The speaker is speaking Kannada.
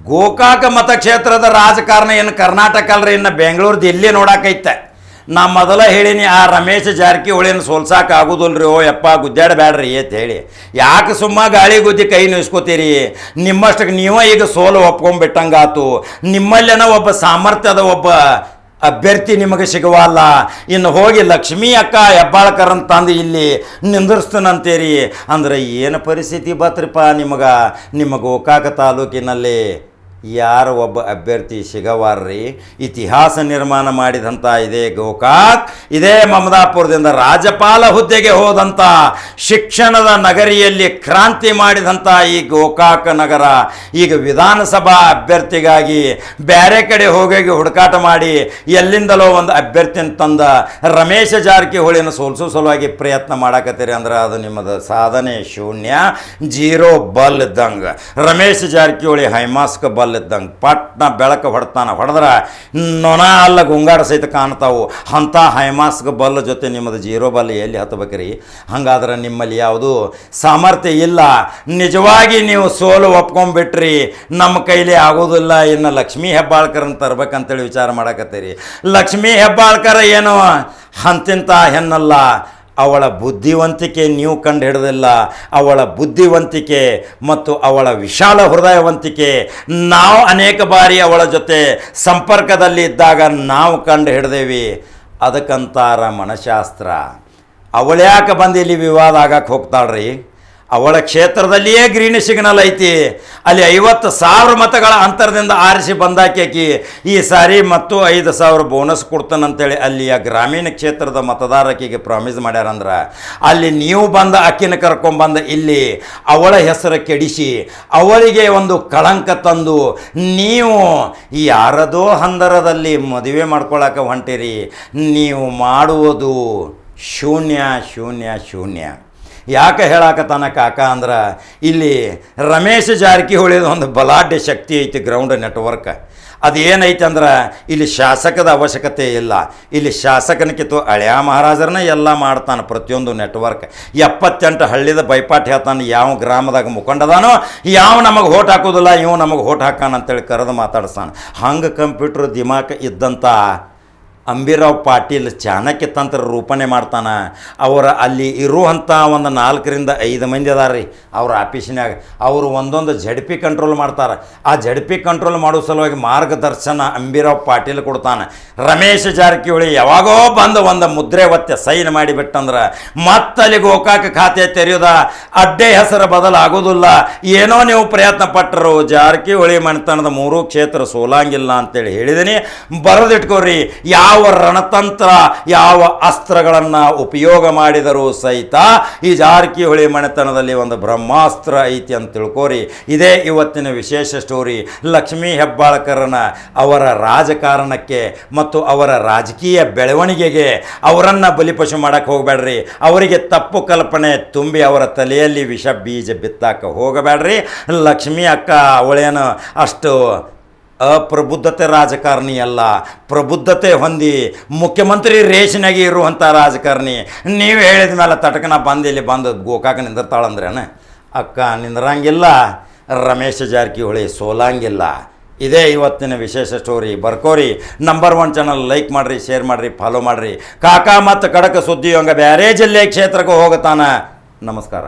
ಗೋಕಾಕ ಮತಕ್ಷೇತ್ರದ ರಾಜಕಾರಣ ಏನು ಕರ್ನಾಟಕ ಅಲ್ರಿ, ಇನ್ನು ಬೆಂಗಳೂರು ದಿಲ್ಲಿ ನೋಡಾಕೈತೆ. ನಾ ಮೊದಲ ಹೇಳಿನಿ, ಆ ರಮೇಶ್ ಜಾರಕಿಹೊಳಿನ ಸೋಲ್ಸಾಕ ಆಗುದಿಲ್ರಿ. ಓ ಯಪ್ಪ ಗುದ್ದಾಡಬೇಡ್ರಿ ಅಂತ ಹೇಳಿ ಯಾಕೆ ಸುಮ್ಮ ಗಾಳಿ ಗುದ್ದಿ ಕೈ ನಿಸ್ಕೋತೀರಿ? ನಿಮ್ಮಷ್ಟಕ್ಕೆ ನೀವೇ ಈಗ ಸೋಲು ಒಪ್ಕೊಂಡ್ಬಿಟ್ಟಂಗಾತು. ನಿಮ್ಮಲ್ಲೇನ ಒಬ್ಬ ಸಾಮರ್ಥ್ಯದ ಒಬ್ಬ ಅಭ್ಯರ್ಥಿ ನಿಮಗೆ ಸಿಗುವಲ್ಲ. ಇನ್ನು ಹೋಗಿ ಲಕ್ಷ್ಮೀ ಅಕ್ಕ ಹೆಬ್ಬಾಳ್ಕರ್ ತಂದು ಇಲ್ಲಿ ನಿಂದಿರ್ಸ್ತನಂತೀರಿ ಅಂದ್ರೆ ಏನು ಪರಿಸ್ಥಿತಿ ಬತ್ರಿಪ್ಪ ನಿಮಗೆ? ನಿಮ್ಮ ಗೋಕಾಕ ತಾಲೂಕಿನಲ್ಲಿ ಯಾರು ಒಬ್ಬ ಅಭ್ಯರ್ಥಿ ಸಿಗವಾರ್ರಿ? ಇತಿಹಾಸ ನಿರ್ಮಾಣ ಮಾಡಿದಂಥ ಇದೇ ಗೋಕಾಕ್, ಇದೇ ಮಮದಾಪುರದಿಂದ ರಾಜ್ಯಪಾಲ ಹುದ್ದೆಗೆ ಹೋದಂಥ ಶಿಕ್ಷಣದ ನಗರಿಯಲ್ಲಿ ಕ್ರಾಂತಿ ಮಾಡಿದಂಥ ಈ ಗೋಕಾಕ ನಗರ ಈಗ ವಿಧಾನಸಭಾ ಅಭ್ಯರ್ಥಿಗಾಗಿ ಬೇರೆ ಕಡೆ ಹೋಗಿ ಹುಡುಕಾಟ ಮಾಡಿ ಎಲ್ಲಿಂದಲೋ ಒಂದು ಅಭ್ಯರ್ಥಿನ ತಂದ ರಮೇಶ ಜಾರಕಿಹೊಳಿನ ಸೋಲಿಸೋ ಸಲುವಾಗಿ ಪ್ರಯತ್ನ ಮಾಡಾಕತ್ತೀರಿ ಅಂದ್ರೆ ಅದು ನಿಮ್ಮದು ಸಾಧನೆ ಶೂನ್ಯ, ಜೀರೋ ಬಲ್ ಇದ್ದಂಗೆ. ರಮೇಶ್ ಜಾರಕಿಹೊಳಿ ಹೈಮಾಸ್ಕ್ ಬಲ್ ಇದ್ದಂಗೆ ಪಟ್ನ ಬೆಳಕು ಹೊಡೆದ್ರೆ ನೊಣ ಅಲ್ಲ ಗುಂಗಾಡ ಸಹಿತ ಕಾಣ್ತಾವು. ಅಂಥ ಹೈಮಾಸ್ಕ್ ಬಲ್ ಜೊತೆ ನಿಮ್ಮದು ಜೀರೋ ಬಲ್ ಎಲ್ಲಿ ಹತ್ತಬೇಕ್ರಿ? ಹಾಗಾದ್ರೆ ನಿಮ್ಮಲ್ಲಿ ಯಾವುದು ಸಾಮರ್ಥ್ಯ ಇಲ್ಲ. ನಿಜವಾಗಿ ನೀವು ಸೋಲು ಒಪ್ಕೊಂಡ್ಬಿಟ್ರಿ, ನಮ್ಮ ಕೈಲಿ ಆಗೋದಿಲ್ಲ. ಇನ್ನು ಲಕ್ಷ್ಮೀ ಹೆಬ್ಬಾಳ್ಕರನ್ನು ತರ್ಬೇಕಂತೇಳಿ ವಿಚಾರ ಮಾಡಕತ್ತೀರಿ. ಲಕ್ಷ್ಮೀ ಹೆಬ್ಬಾಳ್ಕರ ಏನು ಅಂತಿಂತ ಹೆಣ್ಣಲ್ಲ. ಅವಳ ಬುದ್ಧಿವಂತಿಕೆ ನೀವು ಕಂಡು ಹಿಡಿದಿಲ್ಲ. ಅವಳ ಬುದ್ಧಿವಂತಿಕೆ ಮತ್ತು ಅವಳ ವಿಶಾಲ ಹೃದಯವಂತಿಕೆ ನಾವು ಅನೇಕ ಬಾರಿ ಅವಳ ಜೊತೆ ಸಂಪರ್ಕದಲ್ಲಿ ಇದ್ದಾಗ ನಾವು ಕಂಡು ಹಿಡ್ದೇವಿ. ಅದಕ್ಕಂತಾರ ಮನಃಶಾಸ್ತ್ರ. ಅವಳ್ಯಾಕೆ ಬಂದು ಇಲ್ಲಿ ವಿವಾದ ಆಗಕ್ಕೆ ಹೋಗ್ತಾಳ್ರಿ? ಅವಳ ಕ್ಷೇತ್ರದಲ್ಲಿಯೇ ಗ್ರೀನ್ ಸಿಗ್ನಲ್ ಐತಿ. ಅಲ್ಲಿ 50,000 ಮತಗಳ ಅಂತರದಿಂದ ಆರಿಸಿ ಬಂದಾಕಿ ಈ ಸಾರಿ ಮತ್ತು 5,000 ಬೋನಸ್ ಕೊಡ್ತಾನಂತೇಳಿ ಅಲ್ಲಿಯ ಗ್ರಾಮೀಣ ಕ್ಷೇತ್ರದ ಮತದಾರಕಿಗೆ ಪ್ರಾಮಿಸ್ ಮಾಡ್ಯಾರಂದ್ರೆ, ಅಲ್ಲಿ ನೀವು ಬಂದ ಅಕ್ಕಿನ ಕರ್ಕೊಂಡ್ಬಂದ ಇಲ್ಲಿ ಅವಳ ಹೆಸರು ಕೆಡಿಸಿ ಅವಳಿಗೆ ಒಂದು ಕಳಂಕ ತಂದು ನೀವು ಯಾರದೋ ಹಂದರದಲ್ಲಿ ಮದುವೆ ಮಾಡ್ಕೊಳಕ್ಕೆ ಹೊಂಟಿರಿ. ನೀವು ಮಾಡುವುದು ಶೂನ್ಯ ಶೂನ್ಯ ಶೂನ್ಯ. ಯಾಕೆ ಹೇಳಾಕತ್ತಾನ ಕಾಕ ಅಂದ್ರೆ, ಇಲ್ಲಿ ರಮೇಶ್ ಜಾರಕಿಹೊಳಿದ ಒಂದು ಬಲಾಢ್ಯ ಶಕ್ತಿ ಐತಿ, ಗ್ರೌಂಡ್ ನೆಟ್ವರ್ಕ್. ಅದು ಏನೈತೆ ಅಂದ್ರೆ ಇಲ್ಲಿ ಶಾಸಕದ ಅವಶ್ಯಕತೆ ಇಲ್ಲ. ಇಲ್ಲಿ ಶಾಸಕನಕ್ಕಿತ್ತು ಹಳೆಯ ಮಹಾರಾಜರನ್ನ ಎಲ್ಲ ಮಾಡ್ತಾನೆ ಪ್ರತಿಯೊಂದು ನೆಟ್ವರ್ಕ್. 78 ಹಳ್ಳಿದ ಬೈಪಾಟ್ ಹೇಳ್ತಾನೆ. ಯಾವ ಗ್ರಾಮದಾಗ ಮುಖಂಡದಾನೋ ಯಾವ ನಮಗೆ ಓಟ್ ಹಾಕೋದಿಲ್ಲ, ಇವು ನಮಗೆ ಓಟ್ ಹಾಕಾನ ಅಂತೇಳಿ ಕರೆದು ಮಾತಾಡ್ತಾನೆ. ಹಂಗೆ ಕಂಪ್ಯೂಟರ್ ದಿಮಾಕ್ ಇದ್ದಂಥ ಅಂಬಿರಾವ್ ಪಾಟೀಲ್ ಚಾಣಕ್ಯ ತಂತ್ರ ರೂಪಣೆ ಮಾಡ್ತಾನೆ. ಅವರ ಅಲ್ಲಿ ಇರುವಂಥ ಒಂದು 4ರಿಂದ 5 ಮಂದಿ ಅದಾರ ಅವ್ರ ಆಫೀಸಿನಾಗ. ಅವರು ಒಂದೊಂದು ಜಡ್ಪಿ ಕಂಟ್ರೋಲ್ ಮಾಡ್ತಾರೆ. ಆ ಜಡ್ಪಿ ಕಂಟ್ರೋಲ್ ಮಾಡೋ ಸಲುವಾಗಿ ಮಾರ್ಗದರ್ಶನ ಅಂಬಿರಾವ್ ಪಾಟೀಲ್ ಕೊಡ್ತಾನೆ. ರಮೇಶ್ ಜಾರಕಿಹೊಳಿ ಯಾವಾಗೋ ಬಂದು ಒಂದು ಮುದ್ರೆ ಒತ್ತೆ ಸೈನ್ ಮಾಡಿಬಿಟ್ಟಂದ್ರೆ ಮತ್ತಲ್ಲಿ ಗೋಕಾಕ ಖಾತೆ ತೆರೆಯೋದ ಅಡ್ಡೆ ಹೆಸರು ಬದಲಾಗೋದಿಲ್ಲ. ಏನೋ ನೀವು ಪ್ರಯತ್ನ ಪಟ್ಟರು, ಜಾರಕಿಹೊಳಿ ಮನೆತನದ 3 ಕ್ಷೇತ್ರ ಸೋಲಂಗಿಲ್ಲ ಅಂತೇಳಿ ಹೇಳಿದ್ದೀನಿ. ಬರೆದಿಟ್ಕೋರಿ. ಯಾವ ರಣತಂತ್ರ ಯಾವ ಅಸ್ತ್ರಗಳನ್ನು ಉಪಯೋಗ ಮಾಡಿದರೂ ಸಹಿತ ಈ ಜಾರಕಿಹೊಳಿ ಮನೆತನದಲ್ಲಿ ಒಂದು ಬ್ರಹ್ಮಾಸ್ತ್ರ ಐತಿ ಅಂತ ತಿಳ್ಕೋರಿ. ಇದೇ ಇವತ್ತಿನ ವಿಶೇಷ ಸ್ಟೋರಿ. ಲಕ್ಷ್ಮೀ ಹೆಬ್ಬಾಳ್ಕರನ ಅವರ ರಾಜಕಾರಣಕ್ಕೆ ಮತ್ತು ಅವರ ರಾಜಕೀಯ ಬೆಳವಣಿಗೆಗೆ ಅವರನ್ನು ಬಲಿಪಶು ಮಾಡಕ್ಕೆ ಹೋಗಬೇಡ್ರಿ. ಅವರಿಗೆ ತಪ್ಪು ಕಲ್ಪನೆ ತುಂಬಿ ಅವರ ತಲೆಯಲ್ಲಿ ವಿಷ ಬೀಜ ಬಿತ್ತಾಕ ಹೋಗಬೇಡ್ರಿ. ಲಕ್ಷ್ಮೀ ಅಕ್ಕ ಅವಳೇನು ಅಷ್ಟು ಅಪ್ರಬುದ್ಧತೆ ರಾಜಕಾರಣಿ ಅಲ್ಲ, ಪ್ರಬುದ್ಧತೆ ಹೊಂದಿ ಮುಖ್ಯಮಂತ್ರಿ ರೇಷನಾಗಿ ಇರುವಂಥ ರಾಜಕಾರಣಿ. ನೀವು ಹೇಳಿದ ಮೇಲೆ ತಟಕನ ಬಂದು ಇಲ್ಲಿ ಬಂದು ಗೋಕಾಕ ನಿಂದಿರ್ತಾಳಂದ್ರೇನ? ಅಕ್ಕ ನಿಂದ್ರಂಗಿಲ್ಲ, ರಮೇಶ್ ಜಾರಕಿಹೊಳಿ ಸೋಲಂಗಿಲ್ಲ. ಇದೇ ಇವತ್ತಿನ ವಿಶೇಷ ಸ್ಟೋರಿ. ಬರ್ಕೋರಿ. ನಂಬರ್ 1 ಚಾನಲ್ ಲೈಕ್ ಮಾಡಿರಿ, ಶೇರ್ ಮಾಡಿರಿ, ಫಾಲೋ ಮಾಡಿರಿ. ಕಾಕ ಮತ್ತು ಕಡಕ ಸುದ್ದಿ ಹಂಗೆ ಬೇರೆ ಜಿಲ್ಲೆ ಕ್ಷೇತ್ರಕ್ಕೆ ಹೋಗುತ್ತಾನ. ನಮಸ್ಕಾರ.